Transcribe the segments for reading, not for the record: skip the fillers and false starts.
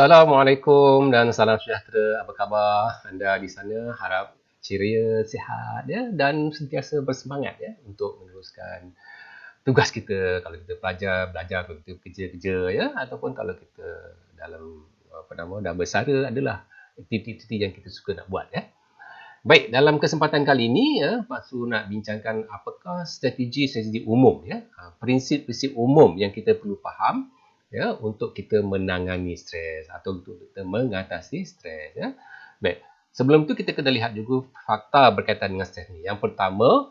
Assalamualaikum dan salam sejahtera. Apa khabar anda di sana? Harap ceria, sihat ya dan sentiasa bersemangat ya untuk meneruskan tugas kita. Kalau kita belajar, kalau kita kerja ya, ataupun kalau kita dalam dah bersara adalah aktiviti yang kita suka nak buat ya. Baik, dalam kesempatan kali ini ya, Pak Su nak bincangkan apakah strategi umum ya, prinsip-prinsip umum yang kita perlu faham ya untuk kita menangani stres atau untuk kita mengatasi stres ya. Baik, sebelum tu kita kena lihat juga fakta berkaitan dengan stres ni. Yang pertama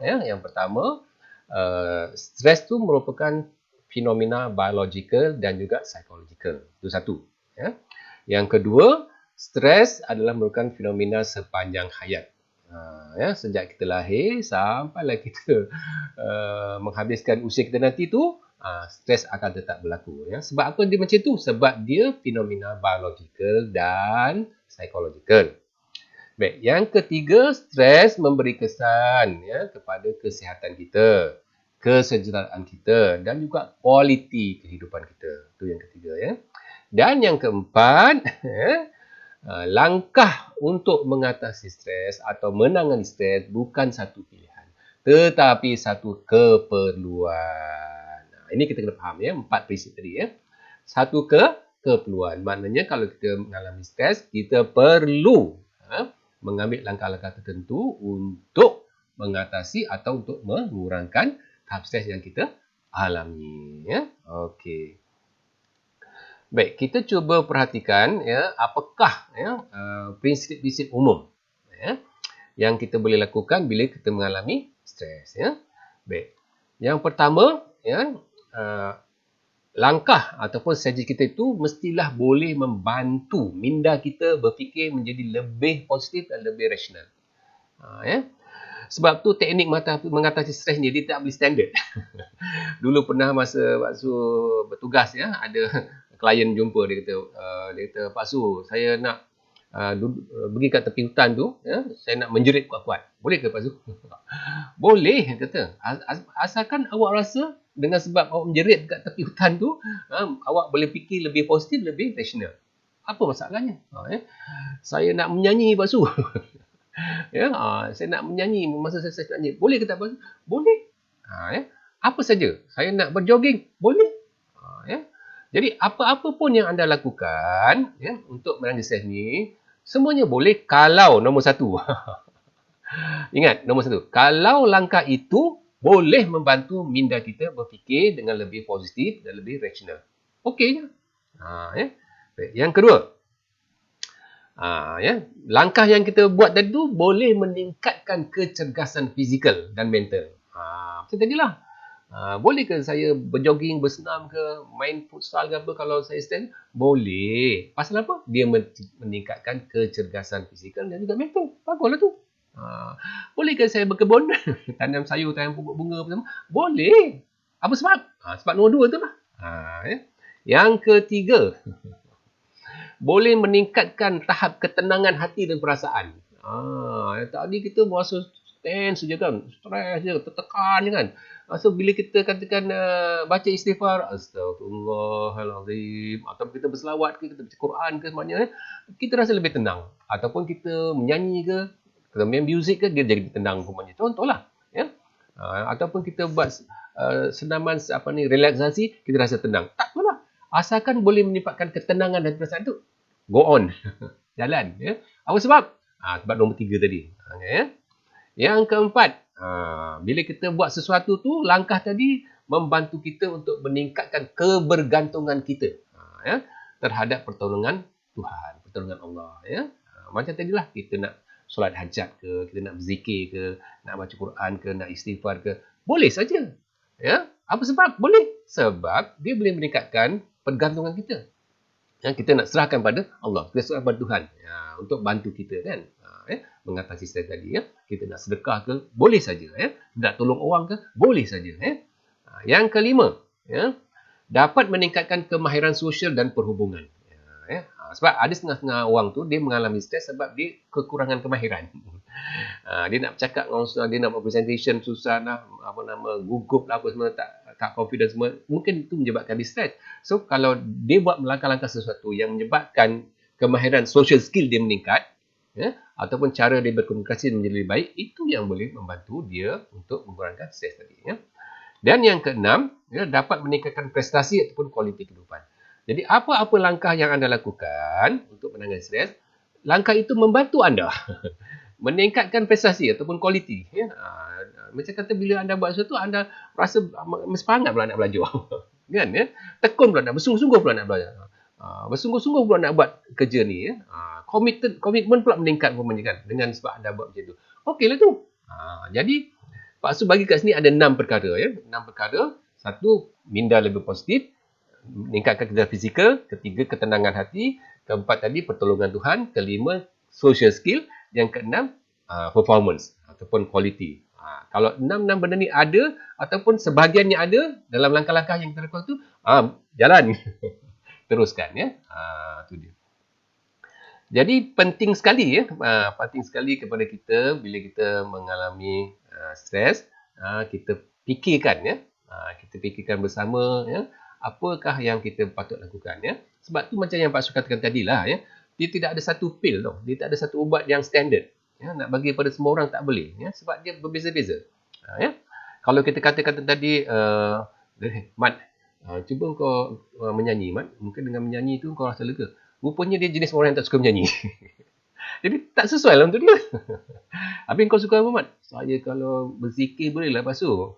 stres tu merupakan fenomena biological dan juga psychological. Itu satu ya. Yang kedua, stres adalah merupakan fenomena sepanjang hayat. Ya, sejak kita lahir sampailah kita menghabiskan usia kita nanti tu, stres akan tetap berlaku ya. Sebab apa dia macam tu? Sebab dia fenomena biological dan psychological. Baik, yang ketiga, stres memberi kesan ya kepada kesihatan kita, kesejahteraan kita dan juga kualiti kehidupan kita. Itu yang ketiga ya. Dan yang keempat, langkah untuk mengatasi stres atau menangani stres bukan satu pilihan, tetapi satu keperluan. Ini kita kena faham ya, 4 prinsip tadi ya. Satu keperluan, maknanya kalau kita mengalami stres, kita perlu mengambil langkah-langkah tertentu untuk mengatasi atau untuk mengurangkan tahap stres yang kita alami ya. Okey. Baik, kita cuba perhatikan ya apakah ya prinsip-prinsip umum ya yang kita boleh lakukan bila kita mengalami stres ya. Baik. Yang pertama ya langkah ataupun strategi kita itu mestilah boleh membantu minda kita berfikir menjadi lebih positif dan lebih rasional. Ya. Sebab tu teknik mengatasi stres ni dia tak boleh standard. Dulu pernah masa waktu bertugas ya, ada klien jumpa dia kata Pak Su, saya nak pergi kat tepi hutan tu ya, saya nak menjerit kuat-kuat. Boleh ke Pak Su? Boleh kata. Asalkan awak rasa dengan sebab awak menjerit kat tepi hutan tu, awak boleh fikir lebih positif, lebih rasional. Apa masalahnya? Ya. Saya nak menyanyi Pak Su. Ya, saya nak menyanyi masa saya nyanyi. Boleh ke tak Pak Su? Boleh. Ya. Apa saja. Saya nak berjoging. Boleh. Ya. Jadi apa-apa pun yang anda lakukan ya, untuk menangani stres ni, semuanya boleh kalau nombor satu. Ingat, nombor satu. Kalau langkah itu boleh membantu minda kita berfikir dengan lebih positif dan lebih rasional. Okey je. Ya. Yang kedua, ya, langkah yang kita buat tadi tu boleh meningkatkan kecergasan fizikal dan mental. Macam tadilah. Boleh ke saya berjoging, bersenam ke, main futsal ke apa kalau saya stres? Boleh. Pasal apa? Dia meningkatkan kecergasan fizikal dan juga mental. Baguslah tu. Boleh ke saya berkebun? Tanam sayur, tanam pokok bunga apa semua? Boleh. Apa sebab? Sebab nombor dua tu lah. Ya. Yang ketiga, boleh meningkatkan tahap ketenangan hati dan perasaan. Tadi kita berasa tense je kan, stres je, tertekan je kan. So bila kita katakan baca istighfar, Astaghfirullahalazim, atau kita berselawat ke, kita baca Quran ke semuanya, kita rasa lebih tenang. Ataupun kita menyanyi ke, kita main muzik ke, dia jadi lebih tenang semuanya. Contohlah, ya. Ataupun kita buat senaman relaksasi, kita rasa tenang. Tak apalah. Asalkan boleh menyebabkan ketenangan dan perasaan tu, go on. Jalan. Ya. Apa sebab? Sebab nombor 3 tadi. Ya. Yang keempat, bila kita buat sesuatu tu, langkah tadi membantu kita untuk meningkatkan kebergantungan kita ya, terhadap pertolongan Tuhan, pertolongan Allah. Ya. Macam tadilah, kita nak solat hajat ke, kita nak berzikir ke, nak baca Quran ke, nak istighfar ke, boleh saja. Ya. Apa sebab? Boleh. Sebab dia boleh meningkatkan pergantungan kita. Yang kita nak serahkan pada Allah, kita serahkan pada Tuhan ya, untuk bantu kita kan. Mengatasi stres tadi ya. Kita nak sedekah ke, boleh saja ya. Nak tolong orang ke, boleh saja ya. Yang kelima, ya, dapat meningkatkan kemahiran sosial dan perhubungan. Ya. Sebab ada setengah-setengah orang tu dia mengalami stres sebab dia kekurangan kemahiran. Dia nak bercakap dengan orang susah, dia nak buat presentation susah lah, gugup lah apa semua, tak confident semua. Mungkin itu menyebabkan dia stress. So, kalau dia buat langkah-langkah sesuatu yang menyebabkan kemahiran social skill dia meningkat, ataupun cara dia berkomunikasi menjadi lebih baik, itu yang boleh membantu dia untuk mengurangkan stres tadi. Dan yang keenam, dapat meningkatkan prestasi ataupun kualiti kehidupan. Jadi, apa-apa langkah yang anda lakukan untuk menangani stres, langkah itu membantu anda meningkatkan prestasi ataupun kualiti. Macam kata bila anda buat sesuatu, anda rasa semangat pula nak belajar. Kan? Tekun pula nak, bersungguh-sungguh pula nak belajar. Bersungguh-sungguh pula nak buat kerja ni. Komitmen pula meningkat kan, dengan sebab anda buat macam tu. Okeylah tu. Jadi, Pak Su bagi kat sini ada 6 perkara. 6 perkara. 1, minda lebih positif. Meningkatkan kerja fizikal. 3, ketenangan hati. 4 tadi, pertolongan Tuhan. 5, social skill. Yang ke-6, performance ataupun quality. Kalau 6 benda ni ada ataupun sebahagiannya ada dalam langkah-langkah yang kita lakukan tu, jalan. Teruskan. Itu dia. Jadi penting sekali kepada kita bila kita mengalami stres, kita fikirkan kita fikirkan bersama apakah yang kita patut lakukan Sebab tu macam yang Pak Su katakan tadilah dia tidak ada satu pil tau. Dia tak ada satu ubat yang standard. Nak bagi pada semua orang tak boleh sebab dia berbeza-beza. Kalau kita katakan tadi Mat, cuba kau menyanyi Mat, mungkin dengan menyanyi tu kau rasa lega. Rupanya dia jenis orang yang tak suka menyanyi. Jadi tak sesuai lah untuk dia. Habis kau suka apa Mat? Saya kalau berzikir boleh lah Pak Su.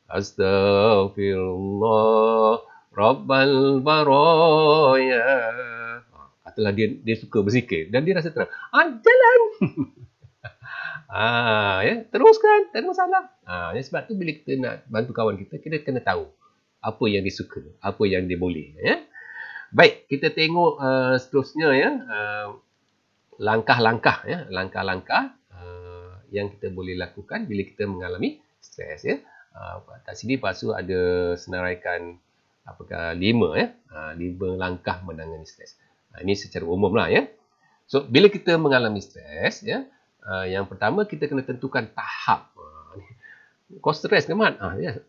Astaghfirullah Rabbal Baraya. Katalah dia suka berzikir dan dia rasa tenang. Jalan. Teruskan, tak ada masalah. Sebab tu bila kita nak bantu kawan kita, kita kena tahu apa yang dia suka, apa yang dia boleh. Baik, kita tengok seterusnya langkah-langkah yang kita boleh lakukan bila kita mengalami stres kat sini Pak Su ada senaraikan 5 langkah menangani stres. Ini secara umum lah So bila kita mengalami stres yang pertama kita kena tentukan tahap. Kau stres ke Mat?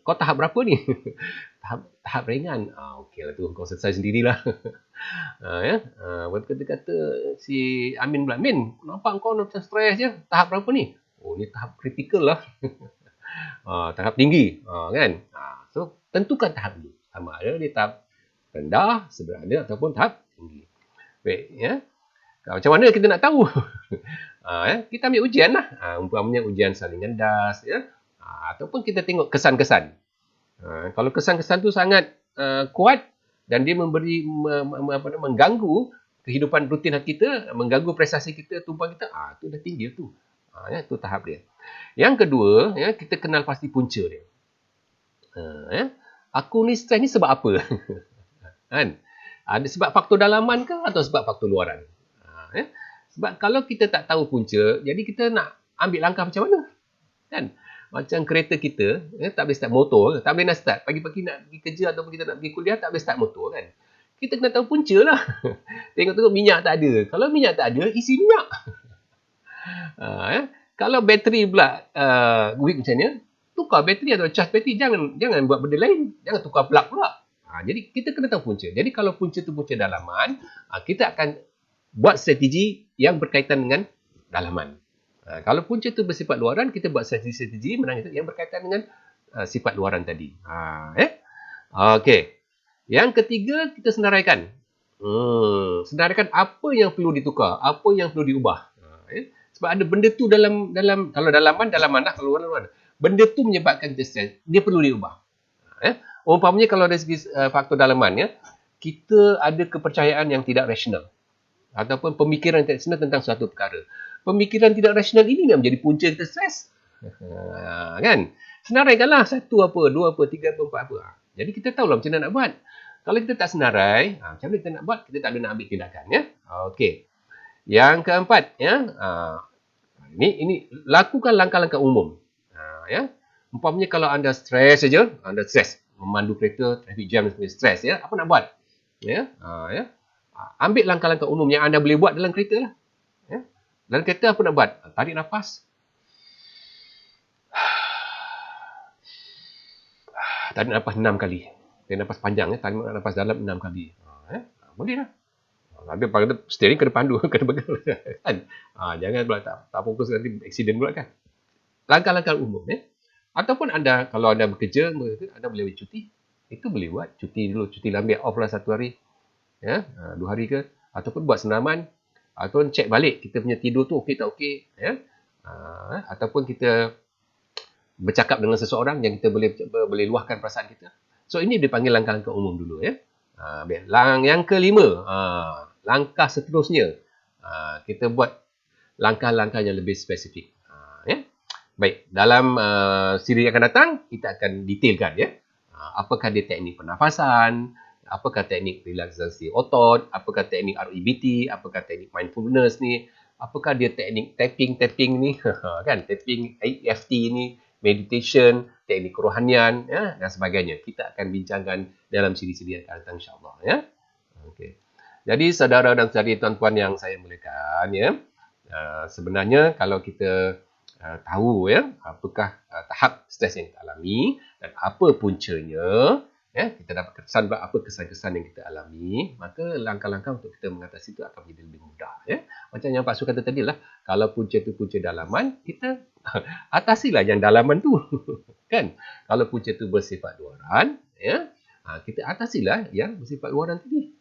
Kau tahap berapa ni? tahap ringan. Okeylah tu kau selesai sendirilah. Kata-kata si Amin pula, Min, nampak kau macam stres je. Tahap berapa ni? Oh, ni tahap kritikal lah. Tahap tinggi. Kan? So, tentukan tahap dulu. Sama ada di tahap rendah, sederhana ataupun tahap tinggi. Baik, macam mana kita nak tahu? Kita ambil ujian lah. Umpamanya ujian saringan das, ataupun kita tengok kesan-kesan. Kalau kesan-kesan tu sangat kuat dan dia memberi mengganggu kehidupan rutin kita, mengganggu prestasi kita, tumpang kita, tu dah tinggi tu. Tu tahap dia. Yang kedua, kita kenal pasti punca dia. Aku ni stres ni sebab apa? Kan? Ada sebab faktor dalaman ke atau sebab faktor luaran? Sebab kalau kita tak tahu punca, jadi kita nak ambil langkah macam mana? Kan? Macam kereta kita, tak boleh start motor, tak boleh nak start. Pagi-pagi nak pergi kerja ataupun kita nak pergi kuliah, tak boleh start motor kan. Kita kena tahu punca lah. Tengok-tengok minyak tak ada. Kalau minyak tak ada, isi minyak. Kalau bateri pula weak macam ni, tukar bateri atau charge bateri. Jangan buat benda lain. Jangan tukar plug pula. Jadi kita kena tahu punca. Jadi kalau punca tu punca dalaman, kita akan buat strategi yang berkaitan dengan dalaman. Kalau punca tu bersifat luaran, kita buat strategi menang yang berkaitan dengan sifat luaran tadi. Okey. Yang ketiga, kita senaraikan. Senaraikan apa yang perlu ditukar, apa yang perlu diubah. Sebab ada benda tu dalam kalau dalaman lah, kalau luaran. Benda tu menyebabkan kita stres, dia perlu diubah. Umpamanya kalau dari segi faktor dalaman, kita ada kepercayaan yang tidak rasional ataupun pemikiran tidak rasional tentang suatu perkara. Pemikiran tidak rasional ini yang menjadi punca kita stres. Kan? Senaraikanlah 1 apa, 2 apa, 3 apa, 4 apa. Jadi kita tahulah macam mana nak buat. Kalau kita tak senarai, macam mana kita nak buat? Kita tak ada nak ambil tindakan. Okey. Yang keempat, ini lakukan langkah-langkah umum. Umpamanya kalau anda stres saja, anda stres memandu kereta, traffic jam, stres apa nak buat? Ambil langkah-langkah umum yang anda boleh buat dalam kereta lah. Dalam kereta apa nak buat? Tarik nafas. Tarik nafas 6 kali. Tarik nafas panjang, tarik nafas dalam 6 kali. Boleh lah. Habis pada steering kena pandu, kena pegang. Kan? Jangan pula tak fokus nanti aksiden pula kan. Langkah-langkah umum. Ataupun anda, kalau anda bekerja, anda boleh ambil cuti. Itu boleh buat. Cuti dulu, cuti ambil off lah 1 hari. 2 hari ke. Ataupun buat senaman. Ataupun cek balik kita punya tidur tu okey tak okey. Ataupun kita bercakap dengan seseorang yang kita boleh luahkan perasaan kita. So ini dipanggil langkah-langkah umum dulu. Yang kelima, langkah seterusnya, kita buat langkah-langkah yang lebih spesifik. Baik, dalam siri yang akan datang, kita akan detailkan. Apakah dia teknik pernafasan, apakah teknik relaksasi otot, apakah teknik REBT, apakah teknik mindfulness ni, apakah dia teknik tapping ni, kan, tapping EFT ni, meditation, teknik kerohanian, dan sebagainya. Kita akan bincangkan dalam siri-siri yang akan datang, insyaAllah. Okay. Jadi, saudara dan saudari tuan-tuan yang saya muliakan, sebenarnya kalau kita tahu apakah tahap stres yang kita alami dan apa puncanya, kita dapat kesan apa kesan-kesan yang kita alami, maka langkah-langkah untuk kita mengatasi itu akan menjadi lebih mudah. Macam yang Pak Su kata tadi lah, kalau punca itu punca dalaman, kita atasilah yang dalaman tu. Kan? Kalau punca itu bersifat luaran, kita atasilah yang bersifat luaran tadi.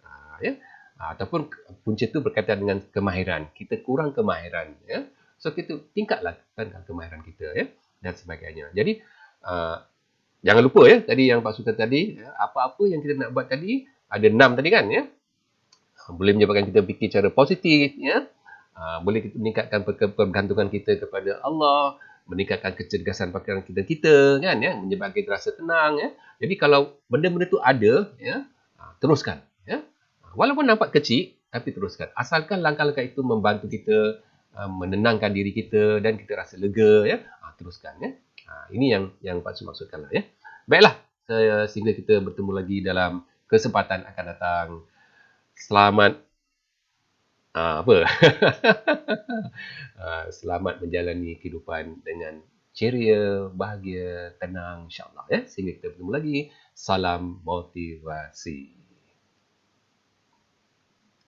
Ataupun punca itu berkaitan dengan kemahiran, kita kurang kemahiran. So, kita tingkatlah kemahiran kita dan sebagainya. Jadi, jangan lupa tadi yang Pak Su kata tadi, apa-apa yang kita nak buat tadi, ada 6 tadi kan. Boleh menyebabkan kita fikir secara positif. Boleh meningkatkan pergantungan kita kepada Allah, meningkatkan kecergasan fikiran kita kan, menyebabkan kita rasa tenang. Jadi, kalau benda-benda tu ada, teruskan. Walaupun nampak kecil, tapi teruskan. Asalkan langkah-langkah itu membantu kita menenangkan diri kita dan kita rasa lega, teruskan. Ini yang Pak Su maksudkan lah. Baiklah, sehingga kita bertemu lagi dalam kesempatan akan datang. Selamat selamat menjalani kehidupan dengan ceria, bahagia, tenang, insyaAllah. Sehingga kita bertemu lagi. Salam motivasi.